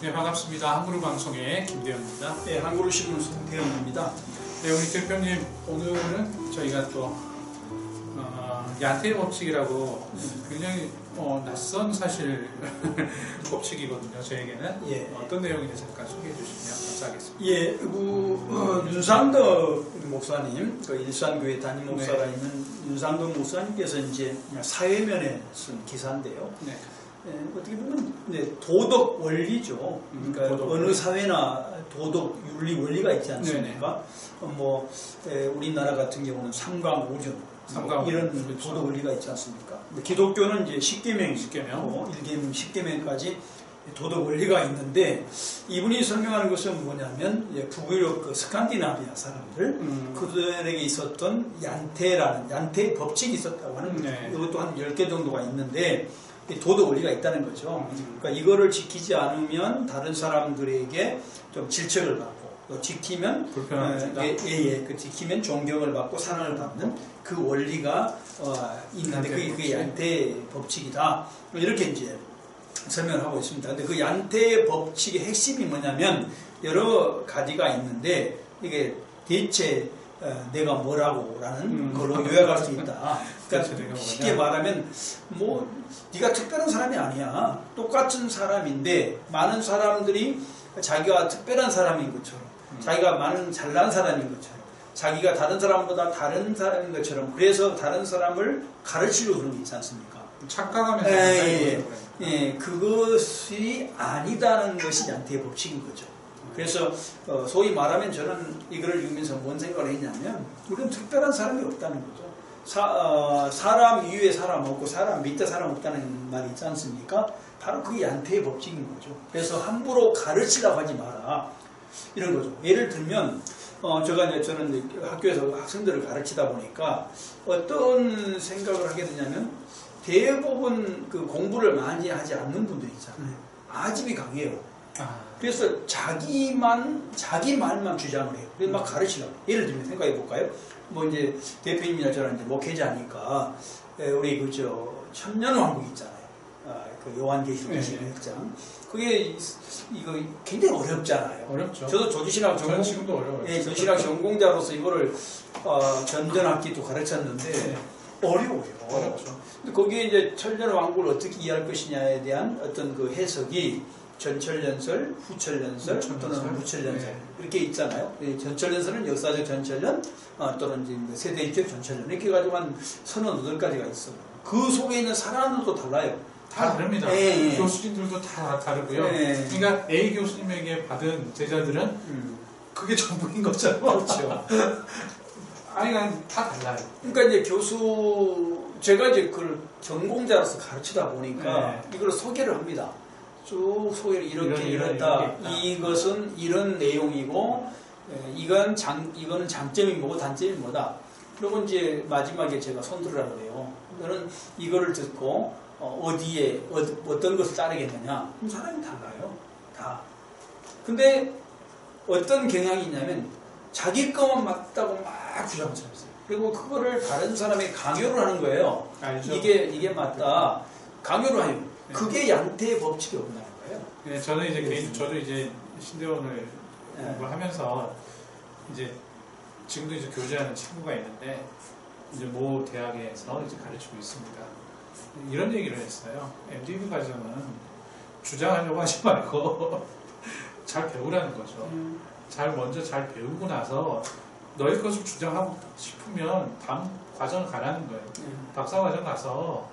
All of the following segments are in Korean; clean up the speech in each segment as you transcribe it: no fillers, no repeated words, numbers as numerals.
네, 반갑습니다. 한그룹 방송의 김대현입니다. 네, 한그룹 신문 송대현입니다. 네, 우리 대표님, 오늘은 저희가 또 얀테의 법칙이라고 굉장히 낯선 사실 법칙이거든요. 저에게는. 예. 어떤 내용인지 잠깐 소개해 주시면 감사하겠습니다. 예, 윤상덕 목사님, 그 일산교회 담임 목사가 네. 있는 윤상덕 목사님께서 이제 사회면에 쓴 기사인데요. 네. 어떻게 보면 도덕 원리죠. 그러니까 도덕 어느 원리. 사회나 도덕 윤리 원리가 있지 않습니까? 우리나라 같은 경우는 삼강오전 이런 그렇죠. 도덕 원리가 있지 않습니까? 기독교는 이제 십계명, 십계명. 일계명, 십계명까지 도덕 원리가 있는데, 이분이 설명하는 것은 뭐냐면 북유럽 그 스칸디나비아 사람들 그들에게 있었던 얀테의 법칙이 있었다고 하는 거죠. 네. 이것도 한 10개 정도가 있는데 도덕 원리가 있다는 거죠. 그러니까 이거를 지키지 않으면 다른 사람들에게 좀 질책을 받고, 또 지키면 불편함을 준다. 그 지키면 존경을 받고 사랑을 받는 그 원리가 있는데 그게 얀테의 법칙이다. 이렇게 이제 설명을 하고 있습니다. 근데 그 얀테의 법칙의 핵심이 뭐냐면 여러 가지가 있는데, 이게 대체 내가 뭐라고라는 걸로 요약할 수 있다. 그러니까 쉽게 말하면 네가 특별한 사람이 아니야. 똑같은 사람인데 많은 사람들이 자기가 특별한 사람인 것처럼, 자기가 많은 잘난 사람인 것처럼, 자기가 다른 사람보다 다른 사람인 것처럼, 그래서 다른 사람을 가르치려고 그런 게 있지 않습니까? 착각하면서 그것이 아니다는 것이 얀테의 법칙인 거죠. 그래서 소위 말하면 저는 이거를 읽으면서 뭔 생각을 했냐면, 우리는 특별한 사람이 없다는 거죠. 사람 이외에 사람 없고 사람 밑에 사람 없다는 말이 있지 않습니까? 바로 그게 얀테의 법칙인 거죠. 그래서 함부로 가르치려고 하지 마라, 이런 거죠. 예를 들면 저는 학교에서 학생들을 가르치다 보니까 어떤 생각을 하게 되냐면, 대부분 그 공부를 많이 하지 않는 분들이 있잖아요. 아집이 강해요. 그래서 자기 말만 주장을 해요. 그래서 막 가르치려고. 예를 들면 생각해 볼까요? 이제 대표님이나 저는 이제 목회자니까, 우리 천년왕국 있잖아요. 그 요한계시록 21장. 그게 이거 굉장히 어렵잖아요. 어렵죠. 저도 조지신학 저는 지금도 어려워요. 조지신학 전공자로서 이거를 전전학기도 가르쳤는데 어려워요. 어렵죠. 근데 거기에 이제 천년왕국을 어떻게 이해할 것이냐에 대한 어떤 그 해석이 전철연설, 후철연설, 또는 무철연설, 네. 이렇게 있잖아요. 전철연설은 역사적 전철연, 또는 이제 세대적 전철연, 이렇게 가지고 한 38가지가 있어요. 그 속에 있는 사람들도 달라요. 다 다릅니다. 교수님들도 다 다르고요. 그러니까 A 교수님에게 받은 제자들은 그게 전부인 것처럼. 그렇죠. 아니, 다 달라요. 그러니까 이제 제가 이제 그걸 전공자로서 가르치다 보니까 이걸 소개를 합니다. 쭉 소개를 이렇다. 이것은 이런 내용이고, 이거는 장점이 뭐고 단점이 뭐다. 그리고 이제 마지막에 제가 손들으라고 그래요. 너는 이거를 듣고 어떤 것을 따르겠느냐. 그럼 사람이 달라요. 다. 근데 어떤 경향이 있냐면 자기 것만 맞다고 막 주장을 했어요. 그리고 그거를 다른 사람에게 강요를 하는 거예요. 알죠. 이게 맞다. 강요를 해요. 그게 얀테의 법칙이 없다는 거예요. 네, 저는 이제 저도 이제 신대원을 공부하면서 이제 지금도 이제 교제하는 친구가 있는데, 이제 모 대학에서 이제 가르치고 있습니다. 이런 얘기를 했어요. MDB 과정은 주장하려고 하지 말고 잘 배우라는 거죠. 먼저 잘 배우고 나서 너희 것을 주장하고 싶으면 다음 과정을 가라는 거예요. 박사 과정 가서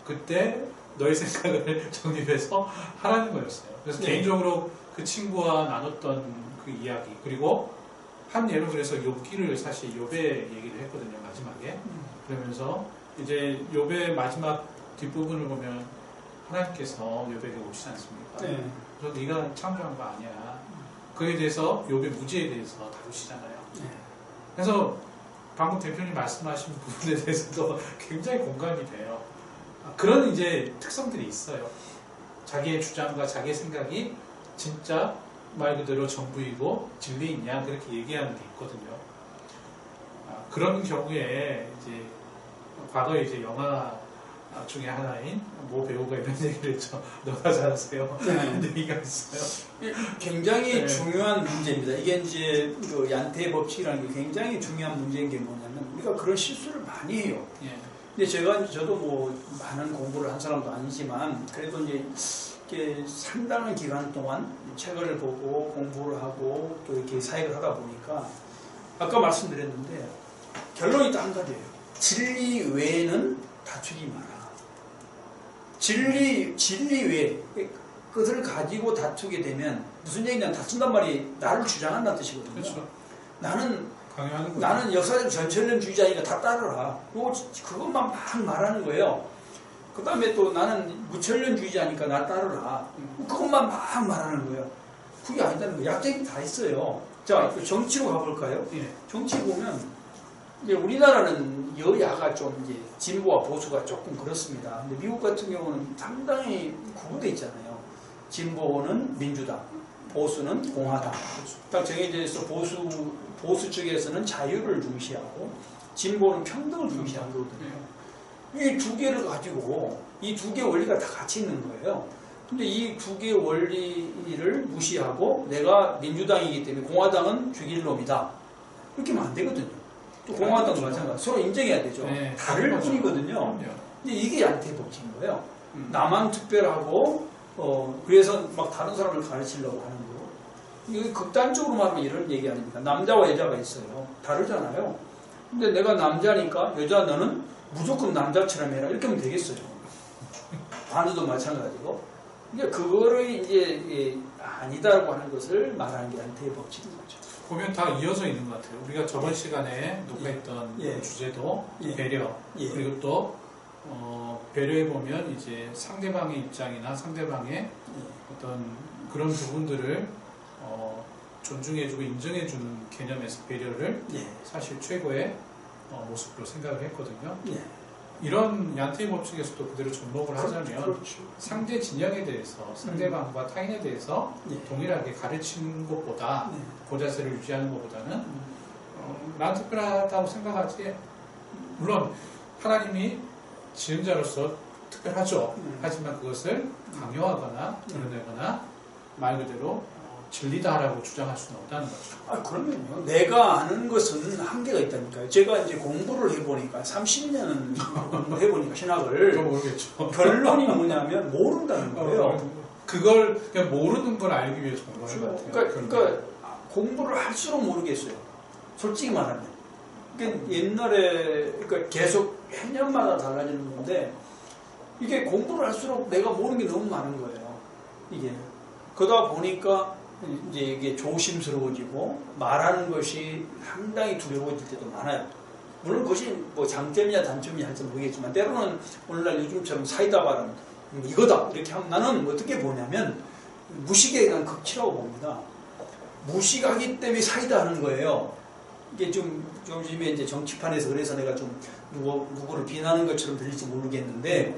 그때 너희 생각을 정립해서 하라는 거였어요. 그래서 개인적으로 그 친구와 나눴던 그 이야기, 그리고 한 예로 그래서 욥기를 사실 욥의 얘기를 했거든요, 마지막에. 그러면서 이제 욥의 마지막 뒷부분을 보면 하나님께서 욥에게 오시지 않습니까? 그래서 네가 창조한 거 아니야. 그에 대해서 욥의 무지에 대해서 다루시잖아요. 그래서 방금 대표님 말씀하신 부분에 대해서도 굉장히 공감이 돼요. 그런 이제 특성들이 있어요. 자기의 주장과 자기의 생각이 진짜 말 그대로 전부이고 진리이냐, 그렇게 얘기하는 게 있거든요. 그런 경우에 이제 과거에 이제 영화 중에 하나인 모 배우가 이런 얘기를 했죠. 너가 잘하세요. 이런 얘기가 있어요. 굉장히 네. 중요한 문제입니다. 이게 이제 그 양태의 법칙이라는 게 굉장히 중요한 문제인 게 뭐냐면 우리가 그런 실수를 많이 해요. 예. 근데 저도 뭐 많은 공부를 한 사람도 아니지만 그래도 이제 이렇게 상당한 기간 동안 책을 보고 공부를 하고 또 이렇게 사역을 하다 보니까 아까 말씀드렸는데 결론이 딱 한 가지예요. 진리 외에는 다투지 마라. 진리 외에 그것을 가지고 다투게 되면 무슨 얘기냐면 다툰단 말이 나를 주장한다는 뜻이거든요. 그렇죠. 나는 강요하는 거죠. 나는 역사적 전철련주의자니까 다 따르라. 그것만 막 말하는 거예요. 그 다음에 또 나는 무철련주의자니까 나 따르라. 그것만 막 말하는 거예요. 그게 아니다는 거예요. 약점이 다 있어요. 자, 정치로 가볼까요? 예. 정치 보면 이제 우리나라는 여야가 좀 이제 진보와 보수가 조금 그렇습니다. 근데 미국 같은 경우는 상당히 구분되어 있잖아요. 진보는 민주당, 보수는 공화당. 딱 정해져 있어. 보수 쪽에서는 자유를 중시하고 진보는 평등을 중시하는 거거든요. 이 두 개를 가지고 이 두 개 원리가 다 같이 있는 거예요. 근데 이 두 개의 원리를 무시하고 내가 민주당이기 때문에 공화당은 죽일 놈이다. 이렇게 하면 안 되거든요. 또 공화당도 마찬가지. 서로 인정해야 되죠. 네, 다를 뿐이거든요. 그럼요. 근데 이게 양태의 법칙인 거예요. 나만 특별하고 그래서 막 다른 사람을 가르치려고 하는 거. 이게 극단적으로 말하면 이런 얘기 아닙니까? 남자와 여자가 있어요. 다르잖아요. 근데 내가 남자니까 여자 너는 무조건 남자처럼 해라. 이렇게 하면 되겠어요. 반대도 마찬가지고. 이제 그거를 이제 아니다라고 하는 것을 말하는 게 양태의 법칙인 거죠. 보면 다 이어져 있는 것 같아요. 우리가 저번 시간에 녹화했던 예. 그 주제도 예. 배려, 예. 그리고 또 배려해 보면 이제 상대방의 입장이나 상대방의 어떤 그런 부분들을 존중해주고 인정해주는 개념에서 배려를 예. 사실 최고의 모습으로 생각을 했거든요. 예. 이런 양태의 법칙에서도 그대로 접목을 하자면 그렇죠. 상대 진영에 대해서 상대방과 타인에 대해서 예. 동일하게 가르치는 것보다 네. 고자세를 유지하는 것보다는 난 특별하다고 생각하지. 물론 하나님이 지은 자로서 특별하죠. 하지만 그것을 강요하거나 드러내거나 말 그대로 진리다라고 주장할 수는 없다는 거죠. 아, 그러면요. 내가 아는 것은 한계가 있다니까요. 제가 이제 공부를 해보니까 30년 공부를 해보니까 신학을 그건 모르겠죠. 결론이 뭐냐면 모른다는 거예요. 그걸 그냥 모르는 걸 알기 위해서 공부하는 것 같아요. 그러니까 공부를 할수록 모르겠어요. 솔직히 말하면. 그러니까 옛날에 그러니까 계속 해년마다 달라지는 건데 이게 공부를 할수록 내가 모르는 게 너무 많은 거예요. 이게 그러다 보니까 이제 이게 조심스러워지고 말하는 것이 상당히 두려워질 때도 많아요. 물론 그것이 뭐 장점이냐 단점이냐 할지 모르겠지만 때로는 오늘날 요즘처럼 사이다 발언 이거다 이렇게 하면 나는 어떻게 보냐면 무식에 대한 극치라고 봅니다. 무식하기 때문에 사이다 하는 거예요. 이게 좀 요즘에 이제 정치판에서 그래서 내가 좀 누구를 비난하는 것처럼 들릴지 모르겠는데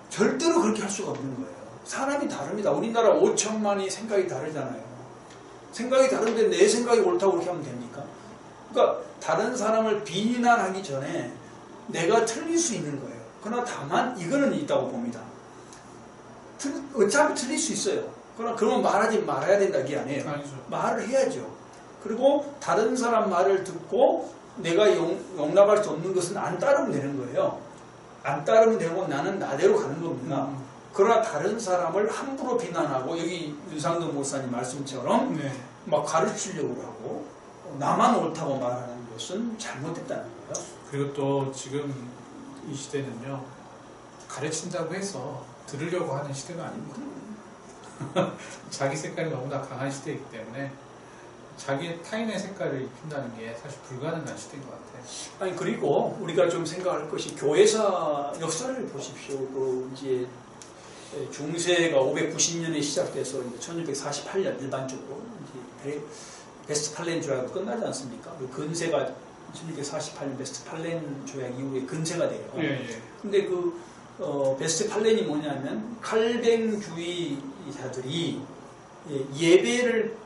절대로 그렇게 할 수가 없는 거예요. 사람이 다릅니다. 우리나라 5천만이 생각이 다르잖아요. 생각이 다른데 내 생각이 옳다고 그렇게 하면 됩니까? 그러니까 다른 사람을 비난하기 전에 내가 틀릴 수 있는 거예요. 그러나 다만 이거는 있다고 봅니다. 어차피 틀릴 수 있어요. 그러나 그러면 말하지 말아야 된다 이게 아니에요. 아니죠. 말을 해야죠. 그리고 다른 사람 말을 듣고 내가 용납할 수 없는 것은 안 따르면 되는 거예요. 안 따르면 되고 나는 나대로 가는 겁니다. 그러나 다른 사람을 함부로 비난하고 여기 윤상도 목사님 말씀처럼 네. 막 가르치려고 하고 나만 옳다고 말하는 것은 잘못됐다는 거예요. 그리고 또 지금 이 시대는요, 가르친다고 해서 들으려고 하는 시대가 아닙니다. 자기 색깔이 너무나 강한 시대이기 때문에 자기 타인의 색깔을 입힌다는 게 사실 불가능한 시대인 것 같아요. 아니 그리고 우리가 좀 생각할 것이 교회사 역사를 보십시오. 그 이제 중세가 590년에 시작돼서 1648년 일반적으로 이제 베스트팔렌 조약으로 끝나지 않습니까? 그 근세가 1648년 베스트팔렌 조약 이후에 근세가 돼요. 예. 근데 그 베스트팔렌이 뭐냐면 칼뱅주의자들이 예배를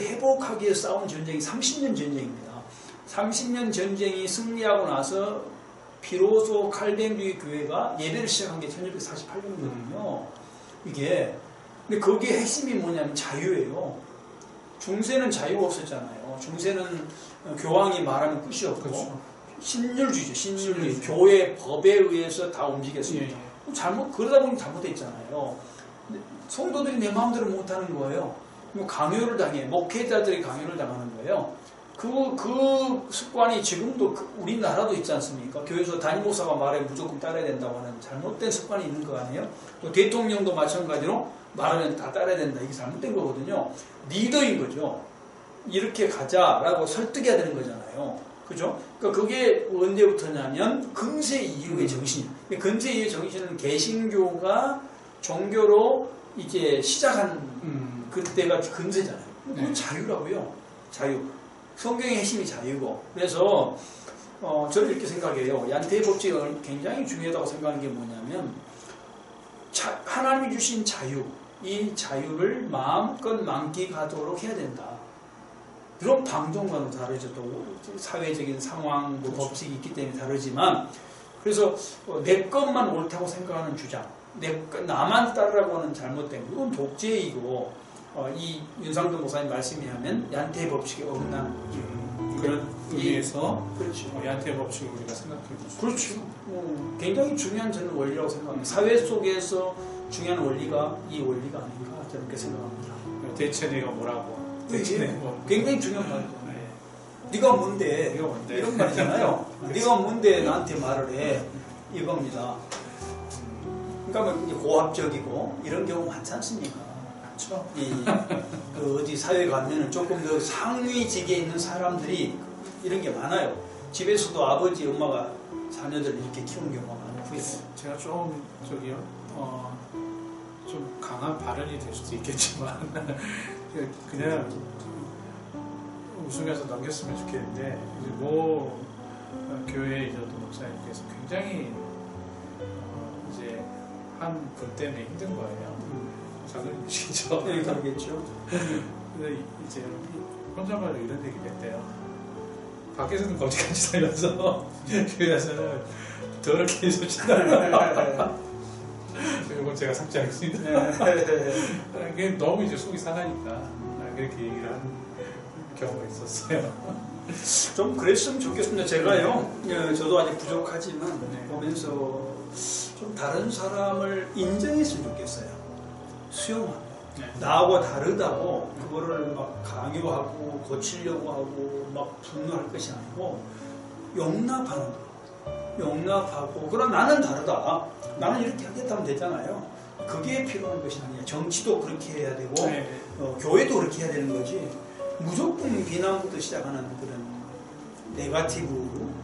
회복하기 위해서 싸운 전쟁이 30년 전쟁입니다. 30년 전쟁이 승리하고 나서 비로소 칼뱅주의 교회가 예배를 시작한 게 1648년이거든요. 이게 근데 거기에 핵심이 뭐냐면 자유예요. 중세는 자유가 없었잖아요. 중세는 교황이 말하면 끝이 없고 그렇죠. 신율주의죠. 신율주의. 교회 법에 의해서 다 움직였습니다. 그러다 보니 잘못됐잖아요. 성도들이 내 마음대로 못하는 거예요. 강요를 당해. 목회자들이 강요를 당하는 거예요. 그 습관이 지금도 우리나라도 있지 않습니까? 교회에서 담임 목사가 말해 무조건 따라야 된다고 하는 잘못된 습관이 있는 거 아니에요? 또 대통령도 마찬가지로 말하면 다 따라야 된다. 이게 잘못된 거거든요. 리더인 거죠. 이렇게 가자라고 설득해야 되는 거잖아요. 그죠? 그러니까 그게 언제부터냐면 근세 이후의 정신. 근세 이후의 정신은 개신교가 종교로 이제 시작한 그때가 근세잖아요. 그건 자유라고요. 자유. 성경의 핵심이 자유고. 그래서 저는 이렇게 생각해요. 얀테의 법칙은 굉장히 중요하다고 생각하는 게 뭐냐면 하나님이 주신 자유, 이 자유를 마음껏 만끽하도록 해야 된다. 비록 방종과는 다르죠. 또 사회적인 상황, 뭐 법칙이 있기 때문에 다르지만 그래서 내 것만 옳다고 생각하는 주장, 나만 따르라고 하는 잘못된 그건 독재이고 이 윤상도 목사님 말씀이 하면 얀테의 법칙에 어긋나는 거죠. 그런 의미에서 그렇죠. 얀테의 법칙을 우리가 생각해 보죠. 그렇죠. 굉장히 중요한 저는 원리라고 생각합니다. 사회 속에서 중요한 원리가 이 원리가 아닌가 저는 그렇게 생각합니다. 대체 내가 뭐라고? 대체 내가 뭐? 굉장히 중요한 말이죠. 네가 뭔데? 네가 뭔데? 이런 말이잖아요. 네가 뭔데 나한테 말을 해? 이겁니다. 그러니까 뭐 고압적이고 이런 경우 많지 않습니까? 그렇죠. 그 어디 사회 가면은 조금 더 상위직에 있는 사람들이 이런 게 많아요. 집에서도 아버지, 엄마가 자녀들을 이렇게 키우는 경우가 많고요. 제가 좀 좀 강한 발언이 될 수도 있겠지만 그냥 웃으면서 넘겼으면 좋겠는데 이제 모 교회 이제 목사님께서 굉장히 이제 한 분 때문에 힘든 거예요. 장로님이시죠? 네, 그러겠죠. 근데 이제 혼자말로 이런 얘기를 했대요. 밖에서는 거지같이 살면서 교회에서는 더럽게 해주신다. 이건 제가 삭제하겠습니다. 그게 너무 이제 속이 상하니까 그렇게 얘기를 하는 경우가 있었어요. 좀 그랬으면 좋겠습니다. 제가요, 저도 아직 부족하지만 보면서 좀 다른 사람을 인정했으면 좋겠어요. 수용하고 나하고 다르다고 그거를 막 강요하고 고치려고 하고 막 분노할 것이 아니고 용납하는 거. 용납하고 그럼 나는 다르다. 나는 이렇게 하겠다면 되잖아요. 그게 필요한 것이 아니야. 정치도 그렇게 해야 되고 교회도 그렇게 해야 되는 거지. 무조건 비난부터 시작하는 그런 네거티브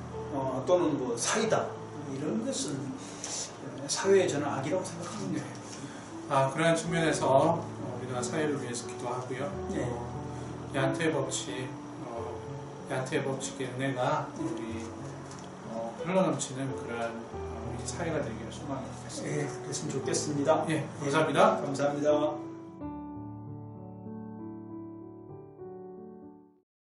또는 뭐 사이다 이런 것은 사회의 저는 악이라고 생각합니다. 그러한 측면에서 우리가 사회를 위해서 기도하고요. 얀테의 법칙, 얀테의 법칙의 은혜가 우리 흘러넘치는 그러한 우리 사회가 되기를 소망하겠습니다. 그랬으면 좋겠습니다. 감사합니다. 감사합니다.